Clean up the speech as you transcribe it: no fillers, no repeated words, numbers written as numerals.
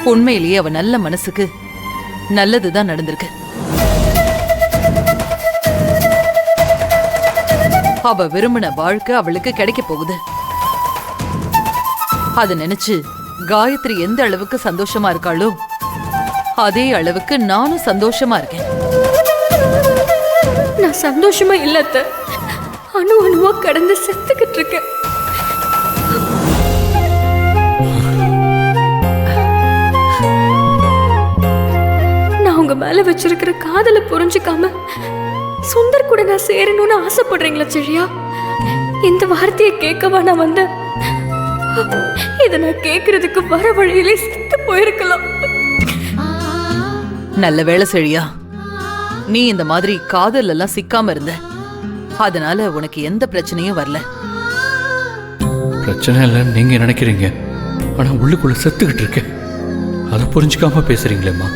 உண்மையிலேயே அவ நல்ல மனசுக்கு நல்லதுதான் நடந்திருக்கு. அவ விரும்பின வாழ்க்கை அவளுக்கு கிடைக்க போகுது. அத நினைச்சு காயத்ரி எந்த அளவுக்கு சந்தோஷமா இருக்காளோ அதே அளவுக்கு நானும் சந்தோஷமா இருக்கேன். நான் சந்தோஷமா இல்லத்த, அணு அணுவா கடந்து செத்துக்கிட்டு இருக்கேன். நான் உங்க மேல வச்சிருக்கிற காதலை புரிஞ்சுக்காம சுந்தர் கூட நான் சேரணும்னு ஆசைப்படுறீங்களா செழியா? இந்த வார்த்தையை கேட்கவா நான் வந்தேன்? இதை நான் கேட்கறதுக்கு வர வழியிலே செத்து போயிருக்கலாம். நல்ல வேளை செழியா, நீ இந்த மாதிரி காதல் எல்லாம் சிக்காம இருந்த, அதனால உனக்கு எந்த பிரச்சனையும் வரல. பிரச்சனை இல்லைன்னு நீங்க நினைக்கிறீங்க, ஆனா உள்ளுக்குள்ள செத்துக்கிட்டு இருக்கேன். அதை புரிஞ்சுக்காம பேசுறீங்களேம்மா.